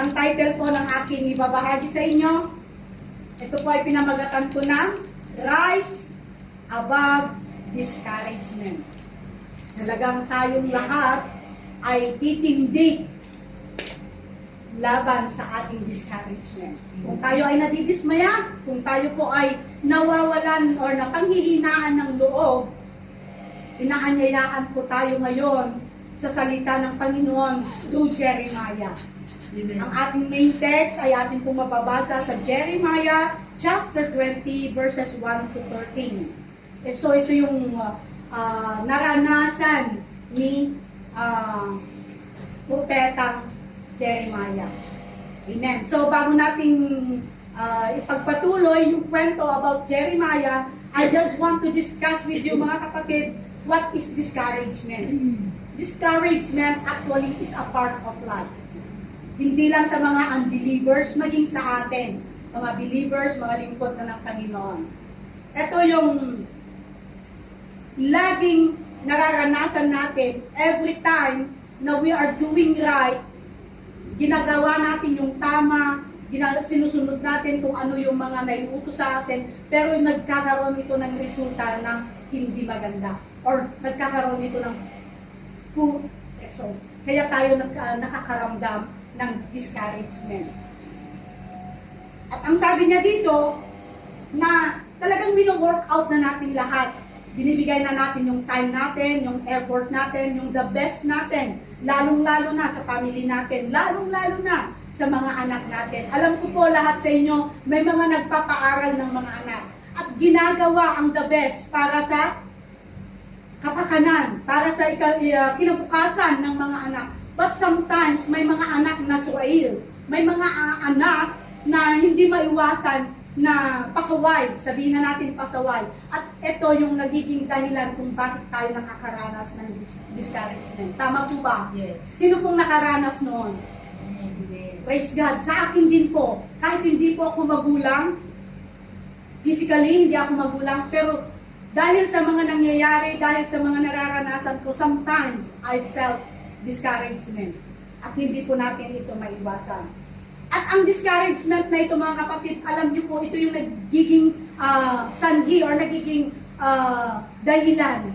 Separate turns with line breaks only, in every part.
ang title po ng aking ibabahagi sa inyo, ito po ay pinamagatan ko ng Rise Above Discouragement. Talagang tayong lahat ay titindig laban sa ating discouragement. Kung tayo ay nadidismaya, kung tayo po ay nawawalan o napanghihinaan ng loob, inaanyayahan po tayo ngayon sa salita ng Panginoon through Jeremiah.
Amen.
Ang ating main text ay ating pong mababasa sa Jeremiah chapter 20 verses 1 to 13. And so ito yung naranasan ni propetang Jeremiah. Amen. So bago nating ipagpatuloy yung kwento about Jeremiah, I just want to discuss with you mga kapatid, what is discouragement? Discouragement actually is a part of life. Hindi lang sa mga unbelievers, maging sa atin, mga believers, mga lingkod na ng Panginoon. Ito yung laging nararanasan natin every time na we are doing right, ginagawa natin yung tama, sinusunod natin kung ano yung mga naiutos sa atin, pero nagkakaroon ito ng resulta ng hindi maganda or nagkakaroon ito ng poor result. Kaya tayo nakakaramdam ng discouragement. At ang sabi niya dito, na talagang mino-workout na natin lahat. Binibigay na natin yung time natin, yung effort natin, yung the best natin. Lalong-lalo na sa family natin, lalong-lalo na sa mga anak natin. Alam ko po lahat sa inyo, may mga nagpapaaral ng mga anak. At ginagawa ang the best para sa kapakanan, para sa kinabukasan ng mga anak. But sometimes, may mga anak na suwail. May mga anak na hindi maiwasan na pasaway. Sabihin na natin pasaway. At ito yung nagiging dahilan kung bakit tayo nakakaranas ng discouragement. Tama po ba?
Yes.
Sino pong nakaranas noon? Praise God. Sa akin din po. Kahit hindi po ako magulang, physically, hindi ako magulang, pero dahil sa mga nangyayari, dahil sa mga nararanasan ko, sometimes I felt discouragement. At hindi po natin ito maiwasan. At ang discouragement na ito mga kapatid, alam niyo po, ito yung nagiging sanhi or nagiging dahilan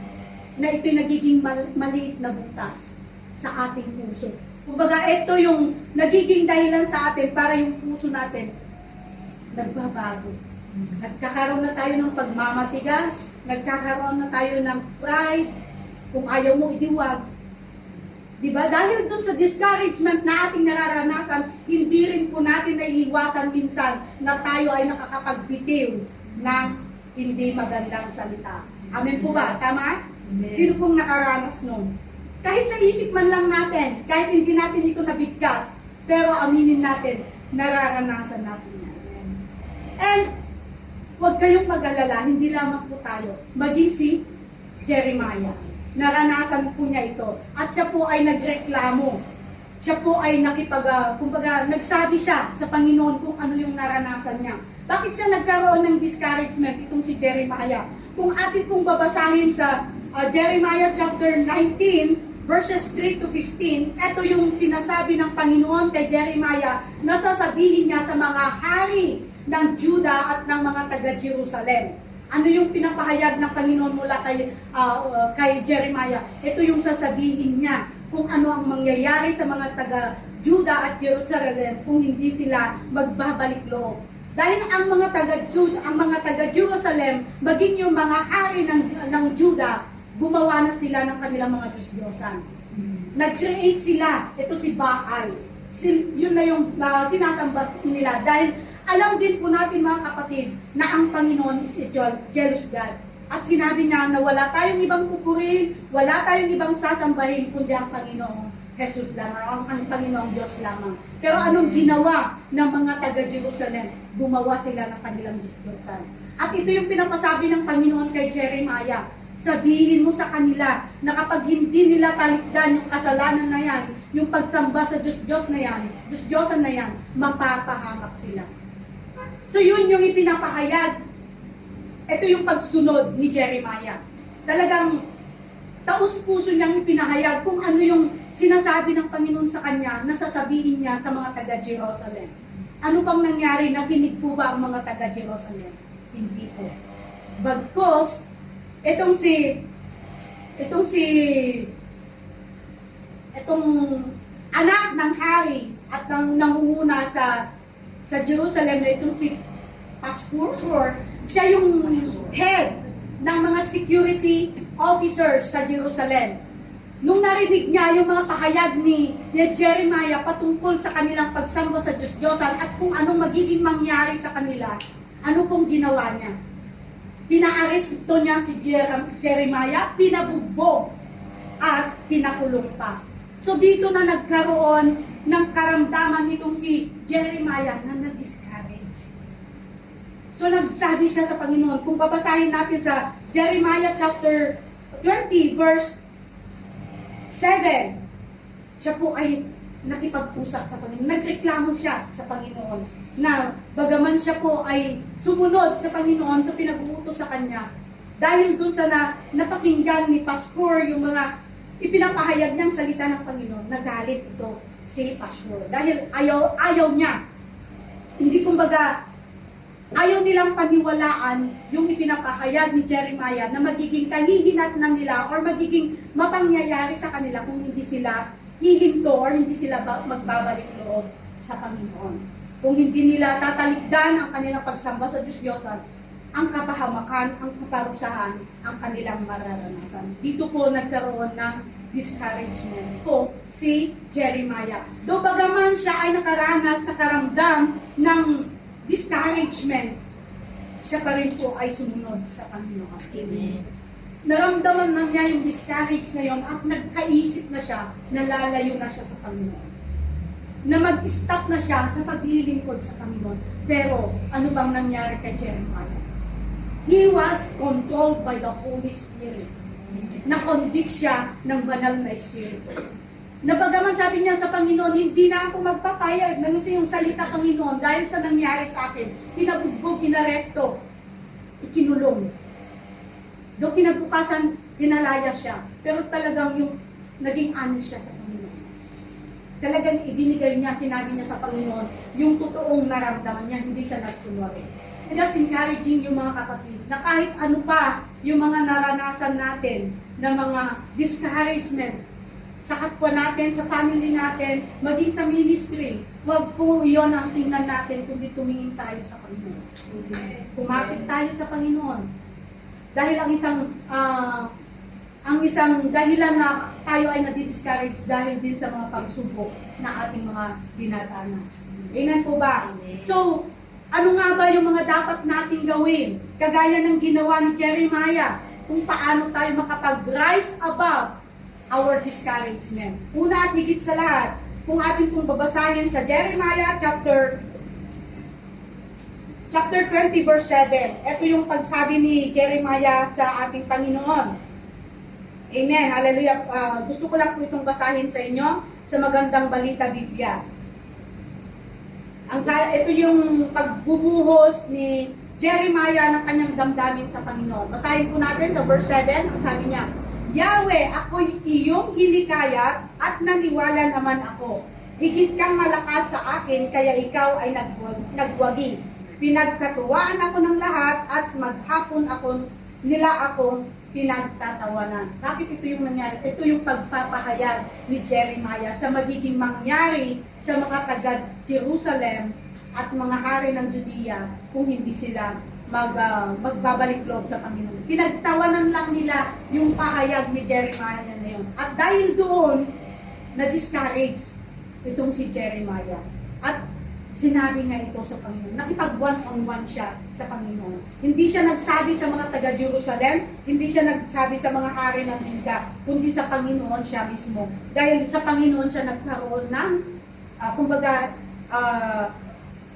na ito yung nagiging maliit na butas sa ating puso. Kumbaga, ito yung nagiging dahilan sa atin para yung puso natin nagbabago. Nagkakaroon na tayo ng pagmamatigas, nagkakaroon na tayo ng pride, kung ayaw mo idiwag. Diba? Dahil dun sa discouragement na ating nararanasan, hindi rin po natin naiiwasan minsan na tayo ay nakakapagbitiw ng hindi magandang salita. Amen po ba? Tama?
Amen.
Sino pong nakaranas nun? Kahit sa isip man lang natin, kahit hindi natin ito nabigkas, pero aminin natin, nararanasan natin yan. And, huwag kayong mag-alala, hindi lamang po tayo, maging si Jeremiah. Naranasan po niya ito. At siya po ay nagreklamo. Siya po ay kumbaga, nagsabi siya sa Panginoon kung ano yung naranasan niya. Bakit siya nagkaroon ng discouragement itong si Jeremiah? Kung atin pong babasahin sa Jeremiah chapter 19, verses 3 to 15, ito yung sinasabi ng Panginoon kay Jeremiah na sasabihin niya sa mga hari ng Judah at ng mga taga-Jerusalem. Ano yung pinapahayag ng Panginoon mula kay Jeremiah? Ito yung sasabihin niya kung ano ang mangyayari sa mga taga-Judah at Jerusalem kung hindi sila magbabalik loob. Dahil ang mga taga-Jerusalem, maging yung mga hari ng Judah, gumawa na sila ng kanilang mga Diyos-Diyosan. Nag-create sila. Ito si Baal. Yun na yung sinasamba nila. Dahil alam din po natin mga kapatid na ang Panginoon is a jealous God. At sinabi niya na wala tayong ibang pupurihin, wala tayong ibang sasambahin, kundi ang Panginoong Jesus lamang, ang Panginoong Diyos lamang. Pero anong ginawa ng mga taga-Jerusalem? Gumawa sila ng kanilang Diyos-Diyosan. At ito yung pinapasabi ng Panginoon kay Jeremiah. Sabihin mo sa kanila na kapag hindi nila talikdan yung kasalanan na yan, yung pagsamba sa Diyos-Diyos na yan, Diyos-Diyosan na yan, mapapahamak sila. So yun yung ipinapahayag. Ito yung pagsunod ni Jeremiah. Talagang taus-puso niyang ipinahayag kung ano yung sinasabi ng Panginoon sa kanya na sasabihin niya sa mga taga-Jerusalem. Ano bang nangyari? Nakinig po ba ang mga taga-Jerusalem? Hindi po. Bagkos, itong anak ng hari at nangunguna sa Jerusalem na itong si Pashhur, siya yung head ng mga security officers sa Jerusalem. Nung narinig niya yung mga pahayag ni Jeremiah patungkol sa kanilang pagsamba sa Diyos-Diyosan at kung anong magiging mangyari sa kanila, ano pong ginawa niya? Pinaaresto niya si Jeremiah, pinabugbog at pinakulong pa. So dito na nagkaroon ng karamdaman nitong si Jeremiah na na-discourage. So nagsabi siya sa Panginoon, kung babasahin natin sa Jeremiah chapter 20 verse 7, siya po ay nakipag-usap sa Panginoon. Nagreklamo siya sa Panginoon na bagaman siya po ay sumunod sa Panginoon sa pinag-uutos sa kanya, dahil dun sa napakinggan ni Pashhur yung mga ipinapahayag niyang salita ng Panginoon, nagalit ito si Pashhur. Dahil ayaw niya. Hindi kumbaga, ayaw nilang paniwalaan yung ipinapahayag ni Jeremiah na magiging kahihinatnan nila or magiging mapangyayari sa kanila kung hindi sila hihinto or hindi sila magbabalik loob sa Panginoon. Kung hindi nila tatalikdan ang kanilang pagsamba sa Diyos-Diyosan, ang kapahamakan, ang kaparusahan, ang kanilang mararanasan. Dito po nagkaroon ng discouragement po si Jeremiah. Do bagaman siya ay nakaramdam ng discouragement, siya pa rin po ay sumunod sa Panginoon.
Amen.
Naramdaman na niya yung discourage na yon at nagkaisip na siya na lalayo na siya sa Panginoon. Na mag-stop na siya sa paglilingkod sa Panginoon. Pero ano bang nangyari kay Jeremiah? He was controlled by the Holy Spirit. Na-convict siya ng banal na Espiritu. Na bagaman sabi niya sa Panginoon, hindi na ako magpapayag na yung salita Panginoon dahil sa nangyari sa akin. Pinabugbog, pinaresto, ikinulong. Doon kinabukasan, pinalaya siya. Pero talagang yung naging honest siya sa Panginoon. Talagang ibinigay niya, sinabi niya sa Panginoon, yung totoong naramdaman niya, hindi siya nagkunwari. Just encouraging yung mga kapatid na kahit ano pa yung mga naranasan natin na mga discouragement sa kapwa natin, sa family natin, maging sa ministry, huwag po iyon ang tingnan natin kundi tumingin tayo sa Panginoon. Kumapit tayo sa Panginoon. Dahil ang isang dahilan na tayo ay nadi-discourage dahil din sa mga pagsubok na ating mga dinadanas. Amen po ba? So, ano nga ba yung mga dapat nating gawin? Kagaya ng ginawa ni Jeremiah, kung paano tayo makapag-rise above our discouragement. Una at higit sa lahat, kung ating pong babasahin sa Jeremiah chapter 20 verse 7. Ito yung pagsabi ni Jeremiah sa ating Panginoon. Amen. Hallelujah. Gusto ko lang po itong basahin sa inyo sa Magandang Balita Biblia. Ito yung pagbubuhos ni Jeremiah ng kanyang damdamin sa Panginoon. Basahin po natin sa verse 7. Ang sabi niya, Yahweh, ako'y iyong hinikayat at naniwala naman ako. Higit kang malakas sa akin, kaya ikaw ay nagwagi. Pinagkatuwaan ako ng lahat at maghapon nila akong pinagtatawanan. Bakit ito yung nangyari? Ito yung pagpapahayag ni Jeremiah sa magiging mangyari sa mga taga-Jerusalem at mga hari ng Judea kung hindi sila magbabalik loob sa Panginoon. Pinagtawanan lang nila yung pahayag ni Jeremiah na yun. At dahil doon, na-discourage itong si Jeremiah. At sinabi niya ito sa Panginoon. Nakipag one-on-one siya sa Panginoon. Hindi siya nagsabi sa mga taga-Jerusalem, hindi siya nagsabi sa mga hari ng Juda, kundi sa Panginoon siya mismo. Dahil sa Panginoon siya nagkaroon ng,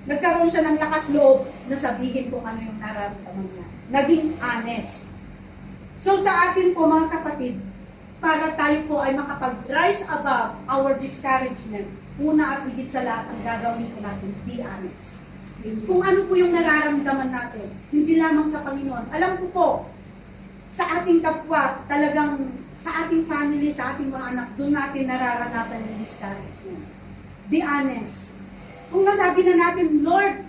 nagkaroon siya ng lakas loob na sabihin kung ano yung nararamdaman niya. Naging honest. So sa atin po mga kapatid, para tayo po ay makapag-rise above our discouragement, una at higit sa lahat ang gagawin po natin, be honest. Kung ano po yung nararamdaman natin, hindi lamang sa Panginoon. Alam ko po, sa ating kapwa, talagang sa ating family, sa ating mga anak, doon natin nararanasan yung discouragement. Be honest. Kung nasabi na natin, Lord,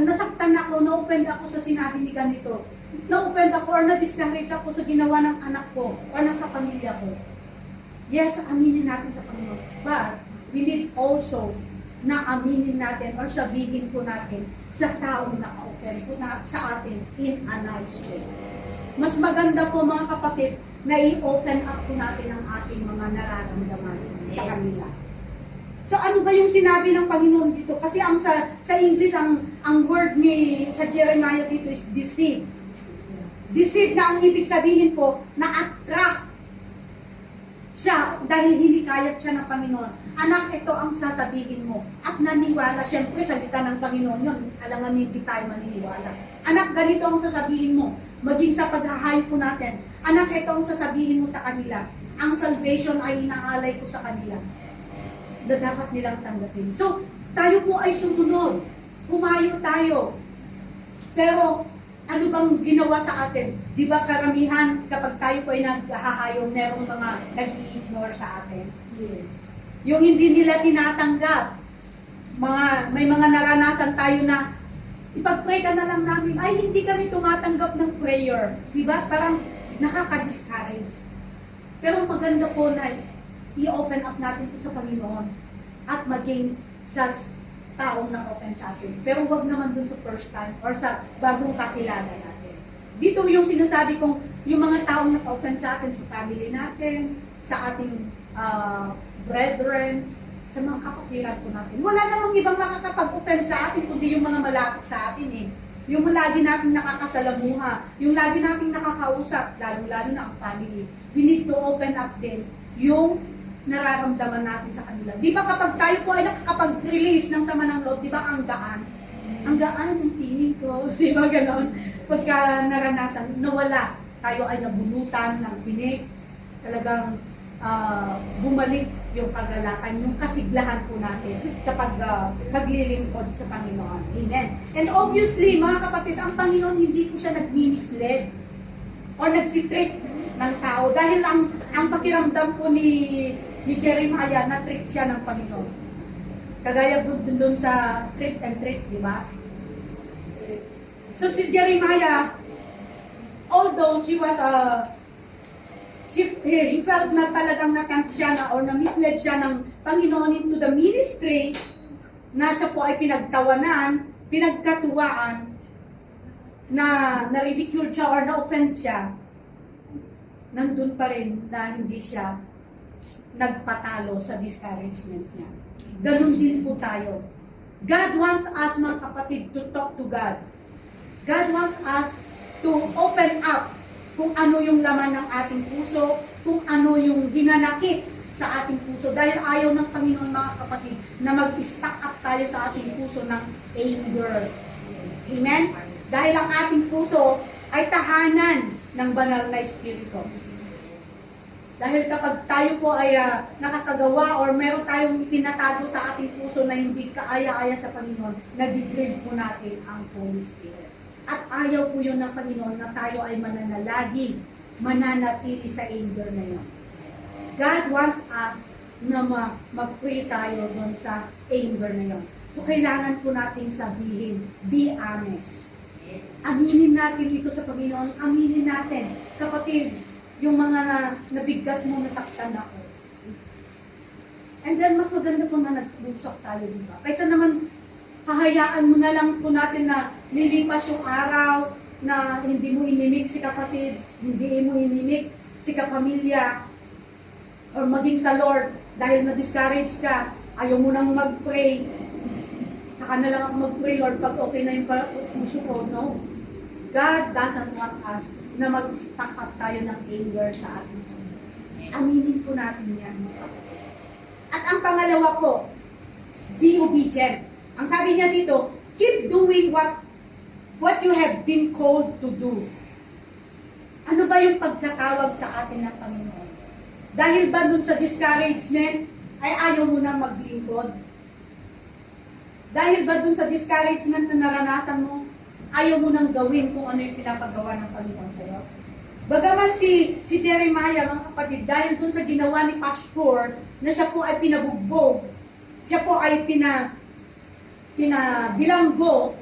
nasaktan ako, na-offend ako sa sinabi ni ganito, na-offend ako or na-discourage ako sa ginawa ng anak ko o ng kapamilya ko. Yes, aminin natin sa Panginoon. But, we need also na aminin natin or sabihin po natin sa taong naka-offend po sa atin in a nice way. Mas maganda po mga kapatid na i-open up po natin ang ating mga nararamdaman sa kanila. So ano ba yung sinabi ng Panginoon dito? Kasi ang sa English ang word ni sa Jeremiah dito is deceive. Deceive na ang ibig sabihin po na attract siya dahil hinikayat siya ng Panginoon. Anak, ito ang sasabihin mo. At naniwala, syempre salita ng Panginoon yun. Alangan hindi tayo maniniwala. Anak, ganito ang sasabihin mo. Maging sa paghahayo po natin. Anak, ito ang sasabihin mo sa kanila. Ang salvation ay inaalay ko sa kanila na dapat nilang tanggapin. So, tayo po ay sumunod. Humayo tayo. Pero, ano bang ginawa sa atin? Di ba karamihan kapag tayo po ay naghahayo, merong mga nag-i-ignore sa atin?
Yes.
Yung hindi nila tinatanggap. May mga naranasan tayo na ipag-pray ka na lang namin, ay hindi kami tumatanggap ng prayer. Di ba? Parang nakaka-discourage. Pero maganda po na i-open up natin ito sa Panginoon at maging sa taong na-open sa atin. Pero wag naman dun sa first time or sa bagong kakilala natin. Dito yung sinasabi kong yung mga taong na-open sa atin, sa family natin, sa ating brethren, sa mga kapatiran po natin. Wala namang ibang makakapag-offend sa atin kundi yung mga malapit sa atin eh. Yung lagi natin nakakasalamuha, yung lagi natin nakakausap, lalo-lalo na ang family. We need to open up din yung nararamdaman natin sa kanila. Di ba kapag tayo po ay nakakapag-release ng sama ng loob, di ba ang gaan? Ang gaan ng tingin ko, di ba ganon? Pagka naranasan, nawala, tayo ay nabunutan ng tinig, talagang bumalik yung kagalakan, yung kasiglahan po natin sa paglilingkod sa Panginoon. Amen. And obviously, mga kapatid, ang Panginoon hindi po siya nag-mislead o nag-trick ng tao dahil ang pakiramdam po ni Jeremiah, na-trick siya ng Panginoon. Kagaya dun sa trick and trick, di ba? So si Jeremiah, although he felt na talagang nakamp siya na or na-misled siya ng Panginoon into the ministry na siya po ay pinagtawanan, pinagkatuwaan, na na-ridicule siya or na-offend siya, nandun pa rin na hindi siya nagpatalo sa discouragement niya. Ganun din po tayo. God wants us, mga kapatid, to talk to God. God wants us to open up kung ano yung laman ng ating puso, kung ano yung hinanakit sa ating puso. Dahil ayaw ng Panginoon, mga kapatid, na mag-stack up tayo sa ating puso ng anger. Amen? Dahil ang ating puso ay tahanan ng banal na espiritu. Dahil kapag tayo po ay nakakagawa or meron tayong tinatago sa ating puso na hindi kaaya-aya sa Panginoon, nadigrade po natin ang Holy Spirit. At ayaw po yun ng Panginoon na tayo ay mananalagi, mananatili sa anger na yun. God wants us na ma-free tayo doon sa anger na yun. So kailangan po nating sabihin, be honest. Aminin natin ito sa Panginoon, aminin natin. Kapatid, yung mga nabigkas mo, nasaktan ako. And then, mas maganda po na nag-usap tayo, di ba? Kaysa naman, hahayaan mo na lang po natin na lilipas yung araw, na hindi mo inimig si kapatid, hindi mo inimig si kapamilya, or maging sa Lord, dahil na-discourage ka, ayaw mo nang mag-pray, saka na lang ako mag-pray, Lord, pag okay na yung puso ko, no? God doesn't want us na mag-stack up tayo ng anger sa ating puso. Aminin po natin yan. At ang pangalawa po, be obedient. Ang sabi niya dito, keep doing what you have been called to do. Ano ba yung pagkatawag sa atin ng Panginoon? Dahil ba dun sa discouragement, ay ayaw mo na maglingkod? Dahil ba dun sa discouragement na naranasan mo, ayaw mo nang gawin kung ano yung pinapagawa ng Panginoon sa'yo? Bagaman si Jeremiah, mga kapatid, dahil dun sa ginawa ni Pastor, na siya po ay pinabugbog, siya po ay pinabilanggo,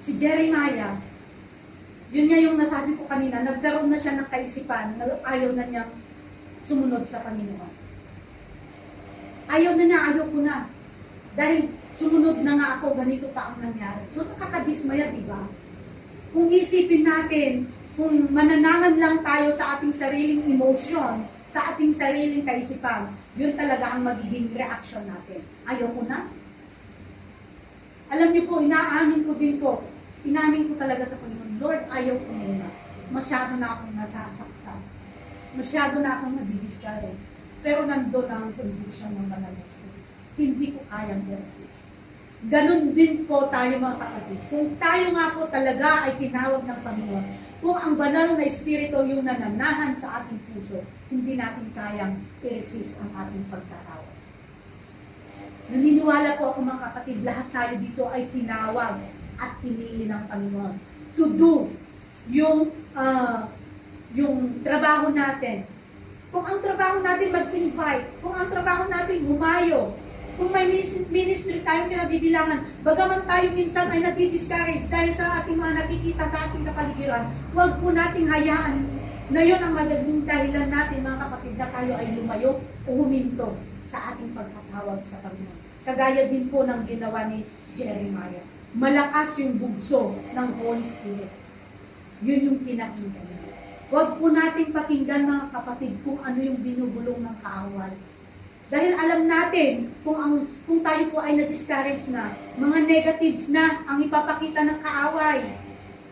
si Jeremiah, yun nga yung nasabi ko kanina, nagkaroon na siya ng kaisipan na ayaw na niya sumunod sa Panginoon. Ayaw na niya, ayaw ko na. Dahil sumunod na nga ako, ganito pa ang nangyari. So nakakadismaya, di ba? Kung isipin natin, kung mananangan lang tayo sa ating sariling emosyon, sa ating sariling kaisipan, yun talaga ang magiging reaction natin. Ayaw ko na. Alam niyo po, inaamin ko din po, inamin ko talaga sa Panginoon, Lord, ayaw ko muna. Masyado na akong nasasaktan. Masyado na akong nadi-discourage. Pero nandun ang conviction ng Banal na Espiritu. Hindi ko kayang i-resist. Ganon din po tayo mga kapatid. Kung tayo nga po talaga ay tinawag ng Panginoon, kung ang Banal na Espiritu yung nananahan sa ating puso, hindi natin kayang i-resist ang ating pagkatawag. Naniniwala po ako mga kapatid, lahat tayo dito ay tinawag at pinili ng Panginoon to do yung trabaho natin. Kung ang trabaho natin mag-invite, kung ang trabaho natin humayo, kung may ministry tayong kinabibilangan, bagaman tayo minsan ay nadi-discourage dahil sa ating mga nakikita sa ating kapaligiran, huwag po nating hayaan na yun ang magiging dahilan natin mga kapatid na tayo ay lumayo o huminto sa ating pagkatawag sa Panginoon. Kagaya din po ng ginawa ni Jeremiah. Malakas yung bugso ng Holy Spirit. Yun yung pinakita niya. Huwag po natin pakinggan mga kapatid kung ano yung binubulong ng kaaway. Dahil alam natin kung tayo po ay na-discourage na, mga negatives na ang ipapakita ng kaaway.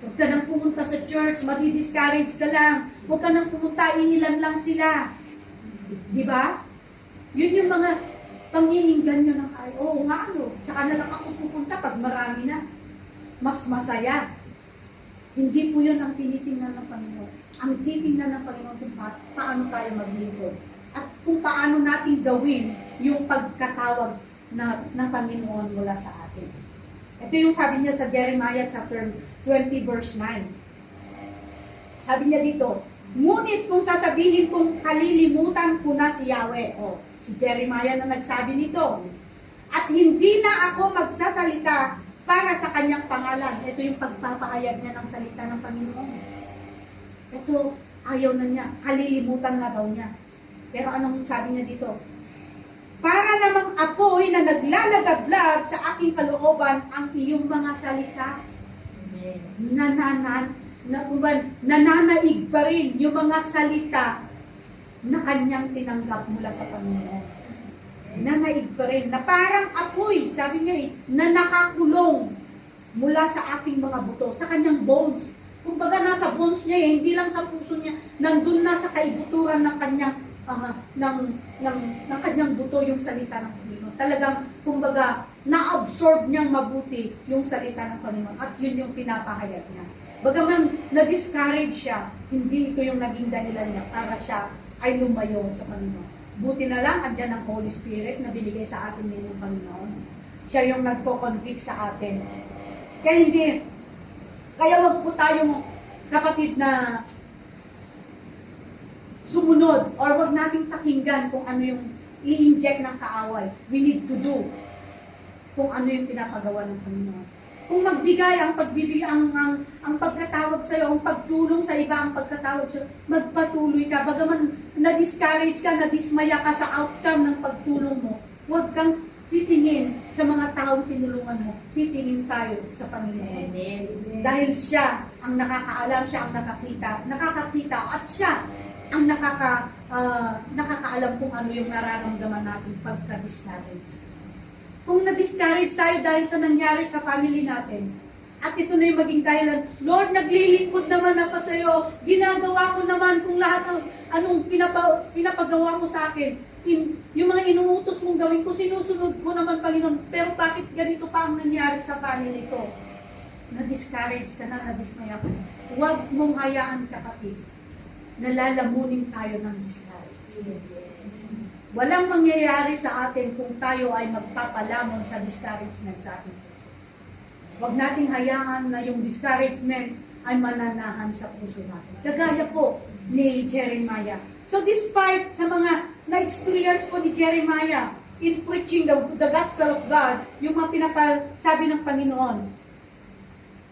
Huwag ka nang pumunta sa church, madi-discourage ka lang. Huwag ka nang pumunta, iilan lang sila. Di ba? Yun yung mga panghihingan nyo ng kaaway. Oo nga ano, saka na lang ako pupunta pag marami na. Mas masaya. Hindi po yun ang tinitingnan ng Panginoon. Ang titingnan ng Panginoon kung paano tayo maglingkod. At kung paano natin gawin yung pagkatawag ng Panginoon mula sa atin. Ito yung sabi niya sa Jeremiah chapter 20 verse 9. Sabi niya dito, ngunit kung sasabihin kong kalilimutan ko na si Yahweh, si Jeremiah na nagsabi nito, at hindi na ako magsasalita para sa kanyang pangalan. Ito yung pagpapahayag niya ng salita ng Panginoon. Ito, ayaw na niya, kalilimutan na daw niya. Pero anong sabi niya dito? Para namang apoy na naglalagablag sa aking kalooban ang iyong mga salita. Nananaig pa rin yung mga salita na kanyang tinanggap mula sa Panginoon. Nanaig pa rin. Na parang apoy, sabi niya na nakakulong mula sa aking mga buto, sa kanyang bones. Kumbaga nasa bones niya, hindi lang sa puso niya, nandun na sa kaibuturan ng kanyang ng kanyang buto yung salita ng Panginoon. Talagang, kumbaga, na-absorb niyang mabuti yung salita ng Panginoon at yun yung pinapahayag niya. Bagaman na-discourage siya, hindi ito yung naging dahilan niya para siya ay lumayo sa Panginoon. Buti na lang, andyan ang Holy Spirit na binigay sa atin ng Panginoon. Siya yung nagpo-convict sa atin. Kaya wag po tayong kapatid na sumunod or wag nating pakinggan kung ano yung i-inject ng kaaway. We need to do kung ano yung pinapagawa ng Panginoon. Kung magbigay, ang pagkatawag sa'yo, ang pagtulong sa iba, ang pagkatawag sa'yo, magpatuloy ka. Bagaman na-discourage ka, na-dismaya ka sa outcome ng pagtulong mo, huwag kang titingin sa mga taong tinulungan mo. Titingin tayo sa Panginoon. Amen. Dahil siya ang nakakaalam, siya ang nakakakita, at siya ang nakakaalam kung ano yung nararamdaman natin pagka-discourage. Kung na-discourage tayo dahil sa nangyari sa family natin, at ito na yung maging dahilan, Lord, naglilingkod naman ako sa iyo, ginagawa ko naman kung lahat ng anong pinapagawa mo sa akin, yung mga inuutos mong gawin ko, sinusunod ko naman, Panginoon, pero bakit ganito pa ang nangyari sa family ko? Na-discourage ka na, na-dismaya ka na. Huwag mong hayaan, kapatid, nalalamunin tayo ng discourage. Walang mangyayari sa atin kung tayo ay magpapalamon sa discouragement sa ating puso. Huwag nating hayaan na yung discouragement ay mananahan sa puso natin. Kagaya po ni Jeremiah. So despite sa mga na-experience po ni Jeremiah in preaching the gospel of God, yung mga pinapasabi ng Panginoon,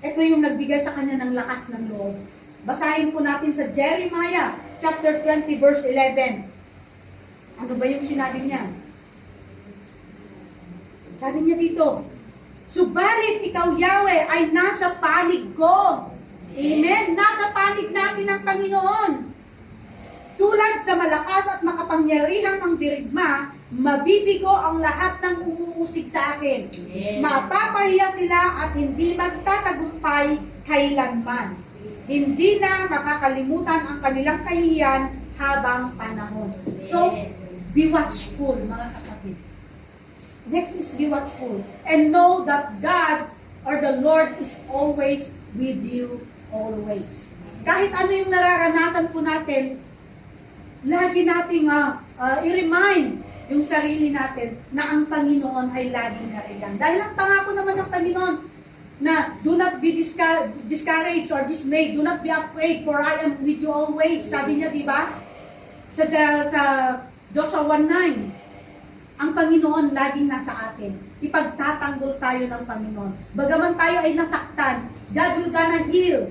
ito yung nagbigay sa kanya ng lakas ng loob. Basahin po natin sa Jeremiah chapter 20 verse 11. Ano ba yung sinabi niya? Sabi niya dito, subalit ikaw, Yahweh, ay nasa panig ko. Amen? Nasa panig natin ang Panginoon. Tulad sa malakas at makapangyarihang mandirigma, mabibigo ang lahat ng umuusig sa akin. Mapapahiya sila at hindi magtatagumpay kailanman. Hindi na makakalimutan ang kanilang kahihiyan habang panahon. So, be watchful, mga kapatid. Next is be watchful. And know that God or the Lord is always with you, always. Kahit ano yung nararanasan po natin, lagi nating i-remind yung sarili natin na ang Panginoon ay laging nariyan. Dahil ang pangako naman ng Panginoon na do not be discouraged or dismayed, do not be afraid, for I am with you always. Sabi niya, di ba? Sa Joshua 1:9. Ang Panginoon laging nasa atin. Ipagtatanggol tayo ng Panginoon. Bagaman tayo ay nasaktan, God will gonna heal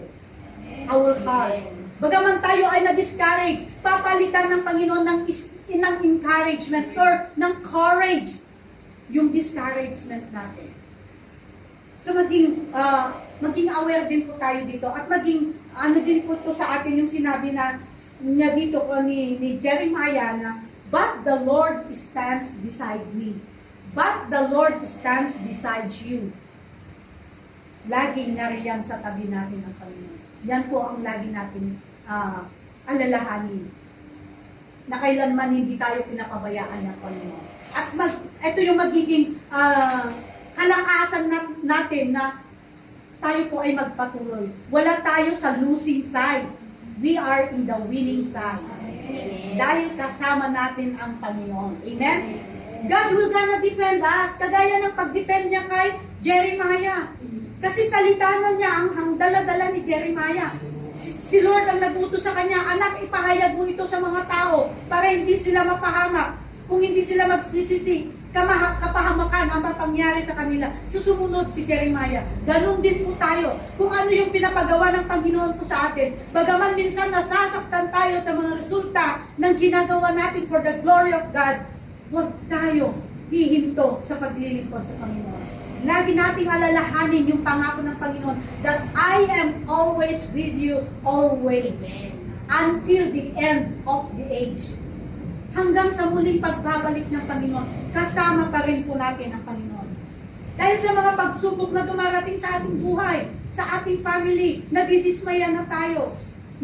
our heart. Bagaman tayo ay na-discourage, papalitan ng Panginoon ng encouragement or ng courage yung discouragement natin. So maging aware din po tayo dito at maging din po to sa atin yung sinabi niya dito ni Jeremiah na, but the Lord stands beside me. But the Lord stands beside you. Laging nariyan sa tabi natin ang Panginoon. Yan po ang lagi natin alalahanin. Na kailanman hindi tayo pinapabayaan ng Panginoon. At ito yung magiging kalakasan natin na tayo po ay magpatuloy. Wala tayo sa losing side. We are in the winning side. Amen. Dahil kasama natin ang Panginoon. Amen? God will gonna defend us. Kagaya ng pag-defend niya kay Jeremiah. Kasi salita na niya ang dala-dala ni Jeremiah. Si Lord ang nagutos sa kanya, anak, ipahayag mo ito sa mga tao para hindi sila mapahamak. Kung hindi sila magsisisi, kapahamakan ang mapangyari sa kanila. Susumunod si Jeremiah. Ganon din po tayo. Kung ano yung pinapagawa ng Panginoon po sa atin. Bagaman minsan nasasaktan tayo sa mga resulta ng ginagawa natin for the glory of God, huwag tayo hihinto sa paglilingkod sa Panginoon. Lagi nating alalahanin yung pangako ng Panginoon that I am always with you, always. Until the end of the age. Hanggang sa muling pagbabalik ng Panginoon, kasama pa rin po natin ang Panginoon. Dahil sa mga pagsubok na dumarating sa ating buhay, sa ating family, nadidismaya na tayo.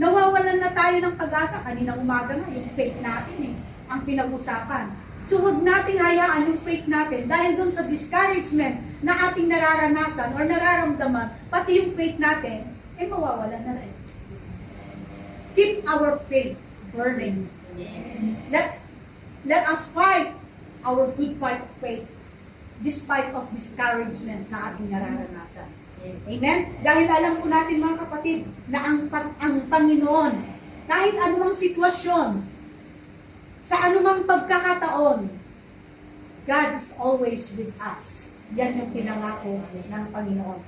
Nawawalan na tayo ng pag-asa. Kaninang umaga na, yung faith natin ang pinag-usapan. So huwag nating hayaan yung faith natin dahil doon sa discouragement na ating nararanasan or nararamdaman, pati yung faith natin, ay mawawala na rin. Keep our faith burning. Let us fight our good fight of faith despite of discouragement na ating nararanasan. Amen? Dahil alam po natin mga kapatid na ang Panginoon, kahit anumang sitwasyon, sa anumang pagkakataon, God is always with us. Yan yung pinangako ng Panginoon.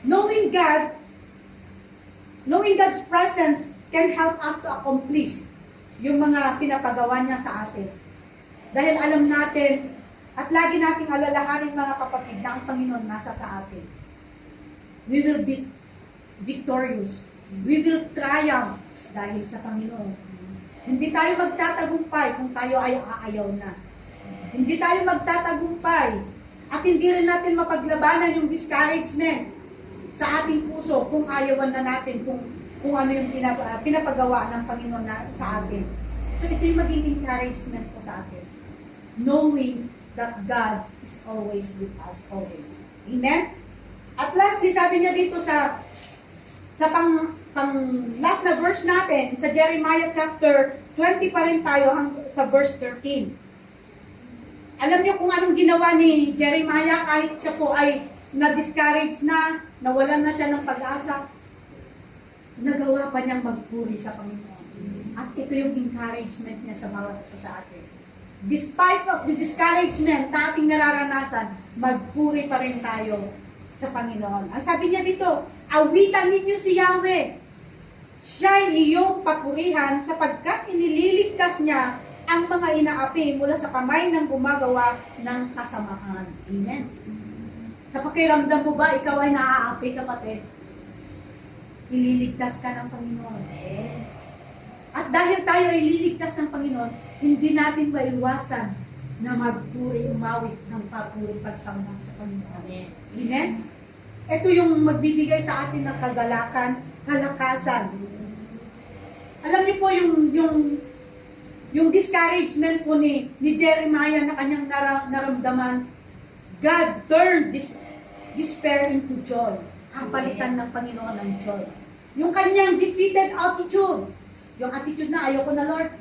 Knowing God's presence can help us to accomplish yung mga pinapagawa niya sa atin. Dahil alam natin, at lagi nating alalahanin mga kapatid na ang Panginoon nasa sa atin. We will be victorious. We will triumph dahil sa Panginoon. Hindi tayo magtatagumpay kung tayo ay aayaw na. Hindi tayo magtatagumpay at hindi rin natin mapaglabanan yung discouragement sa ating puso kung ayawan na natin kung ano yung pinapagawa ng Panginoon sa atin. So ito yung maging encouragement po sa atin. Knowing that God is always with us, always. Amen? At lastly, sabi niya dito sa last na verse natin, sa Jeremiah chapter 20 pa rin tayo sa verse 13. Alam niyo kung anong ginawa ni Jeremiah kahit siya po ay na-discourage na, nawalan na siya ng pag-asa. nagawa pa niyang magpuri sa Panginoon. At ito yung encouragement niya sa bawat isa sa atin. Despite of the discouragement na ating nararanasan, magpuri pa rin tayo sa Panginoon. Ang sabi niya dito, awitan ninyo si Yahweh. Siya'y iyong papurihan sapagkat inililigtas niya ang mga inaapi mula sa kamay ng gumagawa ng kasamaan. Amen. Sa pakiramdam mo ba, ikaw ay naaapi, kapatid? Ililigtas ka ng Panginoon. At dahil tayo ay liligtas ng Panginoon, hindi natin maiwasan na magpuri, umawit ng papuri pagsamba sa Panginoon. Amen? Ito yung magbibigay sa atin ng kagalakan, kalakasan. Alam niyo po yung discouragement po ni Jeremiah na kanyang naramdaman, God turned despair into joy. Ang palitan ng Panginoon ng joy. Yung kanyang defeated attitude, yung attitude na ayoko na Lord,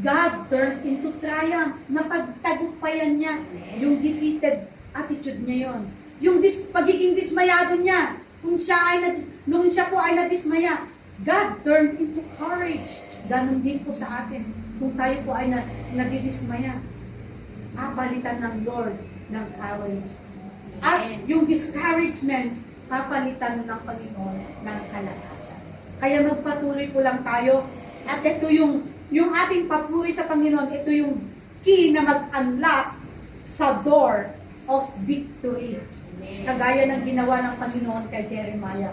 God turned into triumph. Napagtagumpayan niya yung defeated attitude niya yon. Yung pagiging dismayado niya, nung siya po ay nadismaya, God turned into courage. Ganon din po sa atin. Kung tayo po ay nadidismaya, papalitan ng Lord ng courage. At yung discouragement, papalitan ng Panginoon ng kalakasan. Kaya magpatuloy po lang tayo. At ito yung ating papuri sa Panginoon, ito yung key na mag-unlock sa door of victory. Kagaya ng ginawa ng Panginoon kay Jeremiah.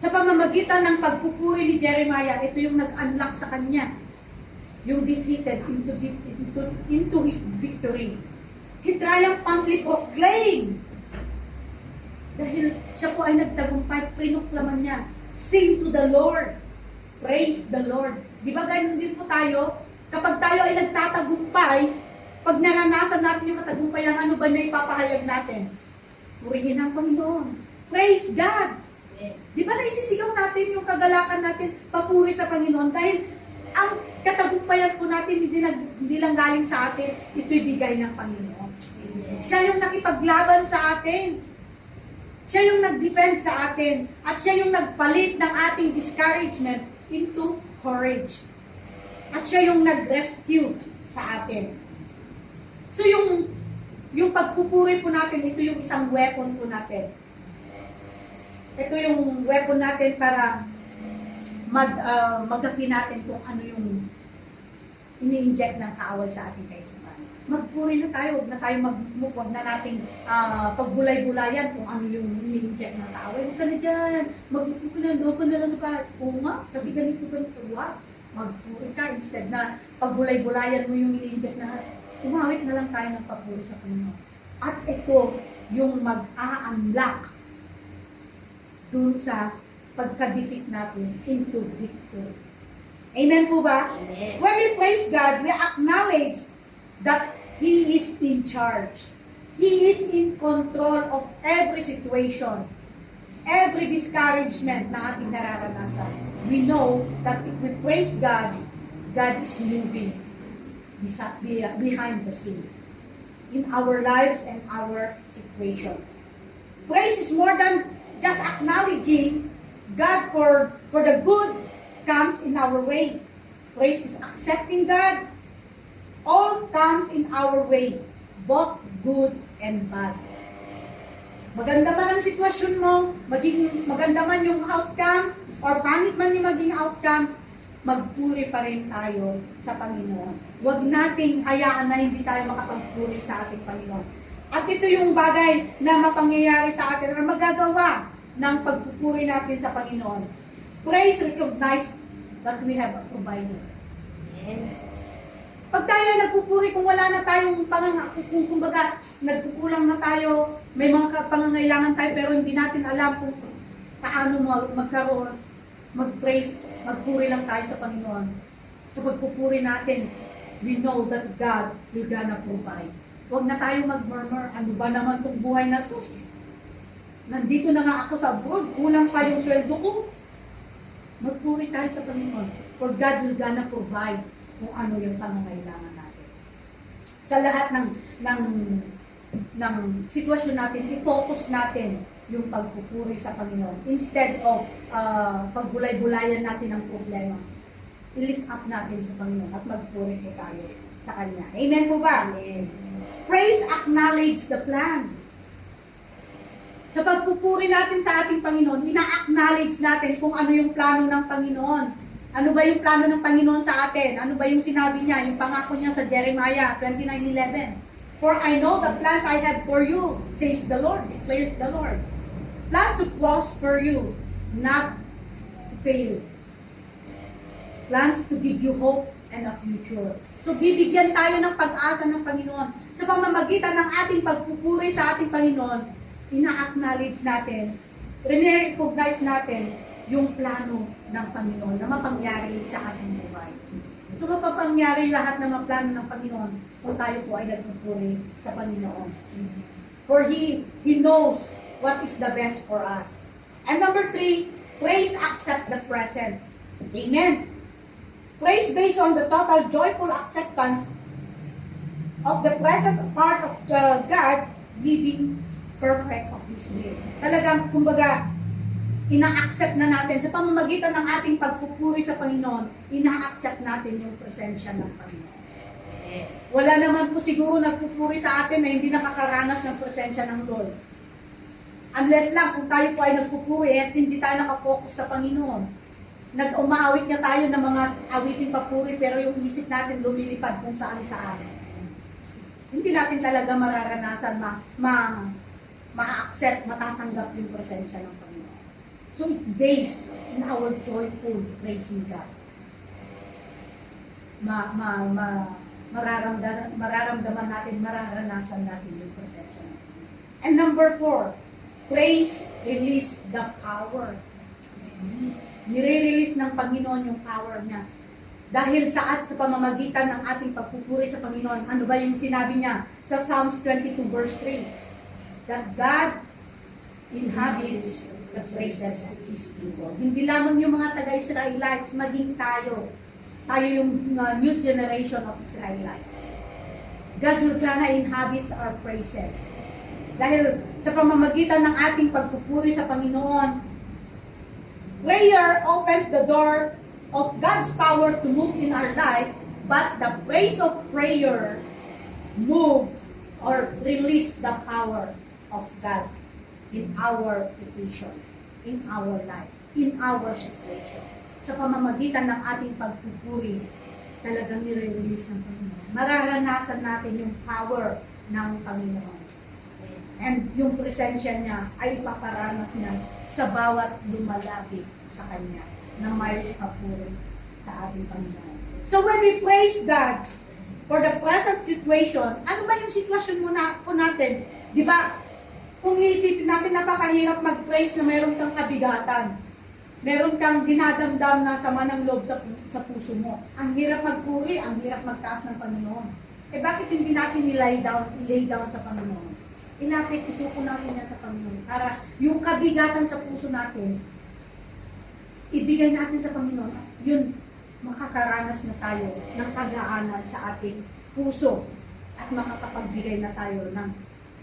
Sa pamamagitan ng pagpupuri ni Jeremiah, ito yung nag-unlock sa kanya. Yung defeated into his victory. He triumphantly proclaimed. Dahil siya po ay nagtagumpay, prinuklaman niya. Sing to the Lord. Praise the Lord. Di ba ganyan din po tayo? Kapag tayo ay nagtatagumpay, pag naranasan natin yung katagumpayan, ano ba na ipapahayag natin? Purihin ang Panginoon. Praise God. Di ba naisisigaw natin yung kagalakan natin, papuri sa Panginoon? Dahil ang katagumpayan po natin hindi lang galing sa atin, ito'y bigay ng Panginoon. Siya yung nakipaglaban sa atin. Siya yung nag-defend sa atin. At siya yung nagpalit ng ating discouragement into courage. At siya yung nag-rescue sa atin. So yung pagpupuri po natin, ito yung isang weapon po natin. Ito yung weapon natin para magapi natin kung ano yung ini-inject ng kaaway sa ating kaisipan. Magpuri na tayo, huwag na tayo huwag na nating pagbulay-bulayan kung ano yung ini-inject ng kaaway. Huwag ka na dyan, magpupuri ka na, doon ka na lang ka. Oo nga, kasi ganito. Magpuri ka instead na pagbulay-bulayan mo yung ini-inject na umawit na lang tayo ng papuri sa Panginoon. At ito yung mag-a-unlock dun sa pagka-defeat natin into victory. Amen po ba?
Amen.
When we praise God, we acknowledge that He is in charge. He is in control of every situation, every discouragement na ating nararanasan. We know that if we praise God, God is moving behind the scene in our lives and our situation. Praise is more than just acknowledging God for the good comes in our way. Praise is accepting God. All comes in our way, both good and bad. Maganda man ang sitwasyon mo, maganda man yung outcome, or pangit man yung maging outcome, magpuri pa rin tayo sa Panginoon. Huwag nating hayaan na hindi tayo makapagpuri sa ating Panginoon. At ito yung bagay na mapangyayari sa atin, or magagawa ng pagpupuri natin sa Panginoon. Praise, recognize that we have a provider. Pag tayo ay nagpupuri, kung wala na tayong kung kumbaga, nagkukulang na tayo, may mga pangangailangan tayo, pero hindi natin alam kung paano magkaroon, mag-praise, magpuri lang tayo sa Panginoon. Sa pagpupuri natin, we know that God will gonna provide. Huwag na tayo mag-murmur, ano ba naman itong buhay na to? Nandito na nga ako sa abroad, kulang pa yung sweldo ko. Magpuri tayo sa Panginoon, for God will gonna provide kung ano yung pangangailangan natin. Sa lahat ng sitwasyon natin, i-focus natin yung pagpupuri sa Panginoon. Instead of pagbulay-bulayan natin ang problema, i-lift up natin sa Panginoon at magpuri po tayo sa Kanya. Amen po ba? Amen. Praise, acknowledge the plan. Sa pagpupuri natin sa ating Panginoon, ina-acknowledge natin kung ano yung plano ng Panginoon. Ano ba yung plano ng Panginoon sa atin? Ano ba yung sinabi niya? Yung pangako niya sa Jeremiah 29:11. For I know the plans I have for you, says the Lord, declares the Lord. Plans to prosper you, not to fail. Plans to give you hope and a future. So bibigyan tayo ng pag-asa ng Panginoon. Sa pamamagitan ng ating pagpupuri sa ating Panginoon, ina-acknowledge natin, recognize natin yung plano ng Panginoon na mapangyari sa ating buhay. So mapapangyari lahat ng mga plano ng Panginoon kung tayo po ay nagpupuri sa Panginoon. For He knows what is the best for us. And number 3, praise accept the present. Amen. Praise based on the total joyful acceptance of the present part of God living perfect of His will. Talagang, kumbaga, ina-accept na natin sa pamamagitan ng ating pagpupuri sa Panginoon, ina-accept natin yung presensya ng Panginoon. Wala naman po siguro nagpupuri sa atin na hindi nakakaranas ng presensya ng Lord. Unless lang kung tayo po ay nagpupuri at hindi tayo nakafocus sa Panginoon. Nag-umaawit nga tayo ng mga awiting papuri pero yung isip natin lumilipad kung saan-saan. Hindi natin talaga mararanasan ma-accept, matatanggap yung presensya ng Panginoon. So it based in our joyful praising God. Mararamdaman natin, mararanasan natin yung presensya ng Panginoon. And number 4, praise release the power. Nire-release ng Panginoon yung power niya. Dahil sa pamamagitan ng ating pagpupuri sa Panginoon, ano ba yung sinabi niya sa Psalms 22 verse 3? That God inhabits the praises of His people. Hindi lamang yung mga taga-Israelites, maging tayo. Tayo yung new generation of Israelites. God will gonna inhabits our praises. Dahil sa pamamagitan ng ating pagpupuri sa Panginoon, prayer opens the door of God's power to move in our life, but the praise of prayer move or release the power of God in our petition, in our life, in our situation. Sa pamamagitan ng ating pagpupuri, talagang nire-release ng Panginoon. Mararanasan natin yung power ng Panginoon. And yung presensya niya ay paparanas niya sa bawat lumalapit sa Kanya na may papuri sa ating Panginoon. So when we praise God for the present situation, ano ba yung sitwasyon po natin? Di ba? Kung iisipin natin, napakahirap mag-praise na mayroon kang kabigatan. Meron kang dinadamdam na sama ng loob sa puso mo. Ang hirap magpuri, ang hirap magtaas ng Panginoon. Eh bakit hindi natin i-lay down sa Panginoon? Ilapit, isuko natin yan sa Panginoon. Para yung kabigatan sa puso natin, ibigay natin sa Panginoon. Yun, makakaranas na tayo ng kagaanan sa ating puso at makakapagbigay na tayo ng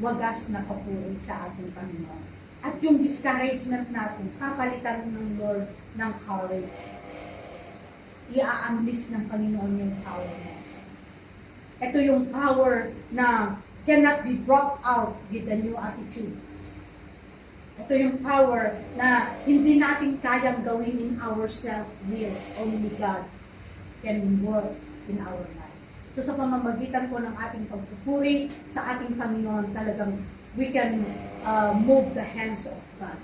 wagas na papuri sa ating Panginoon. At yung discouragement natin, kapalitan ng Lord ng courage. I-a-unleash ng Panginoon yung power mo. Ito yung power na cannot be brought out with a new attitude. Ito yung power na hindi natin kayang gawin in our self-will. Only God can work in our life. So sa pamamagitan po ng ating pagpupuri sa ating Panginoon, talagang we can move the hands of God.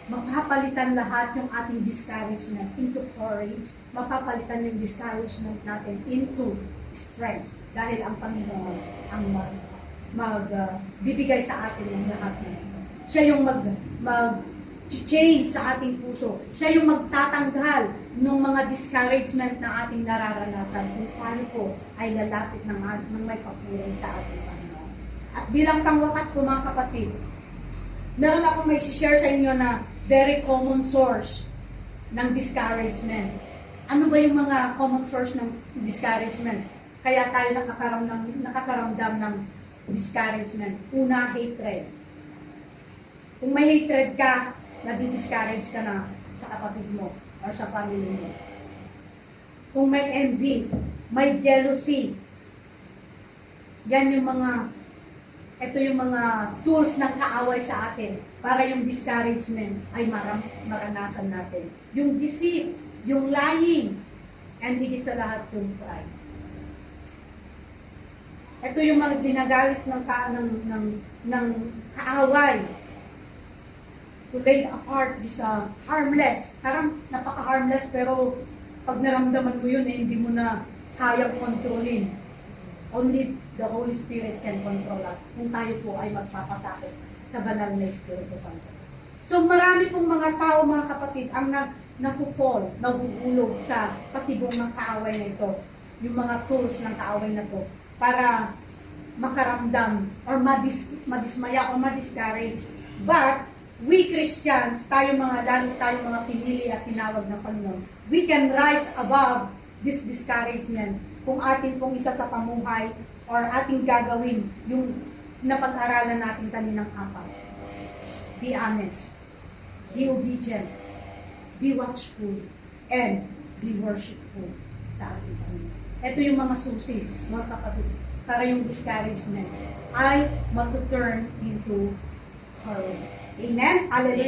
Mapapalitan lahat yung ating discouragement into courage. Mapapalitan yung discouragement natin into strength. Dahil ang Panginoon ang bibigay sa atin ng lahat na ito. Siya yung mag-change sa ating puso. Siya yung magtatanggal ng mga discouragement na ating nararanasan kung paano po ay lalapit ng may papuri sa ating Panginoon. At bilang pangwakas po mga kapatid, meron akong may share sa inyo na very common source ng discouragement. Ano ba yung mga common source ng discouragement? Kaya tayo nakakaramdam ng discouragement. Una, hatred. Kung may hatred ka, nadi-discourage ka na sa kapatid mo or sa family mo. Kung may envy, may jealousy, yan yung ito yung mga tools ng kaaway sa atin para yung discouragement ay maranasan natin. Yung deceit, yung lying, and higit sa lahat yung pride. Ito yung mga ginagamit ng kaaway to lay apart this harmless. Parang napaka-harmless pero pag naramdaman mo yun, hindi mo na kayang kontrolin. Only the Holy Spirit can control us kung tayo po ay magpapasakit sa banal na Espiritu Santo. So marami pong mga tao, mga kapatid, ang napufall, naguulog sa patibong ng kaaway na ito. Yung mga tools ng kaaway na ito para makaramdam or madismaya o madiscourage. But we Christians, lalo tayo mga pinili at tinawag ng Panginoon, we can rise above this discouragement kung atin pong isa sa pamuhay or ating gagawin yung napag-aralan natin kaninang apat. Be honest, be obedient, be watchful, and be worshipful sa ating Panginoon. Ito yung mga susi, mga kapatid, para yung discouragement ay matuturn into courage. Amen? Hallelujah!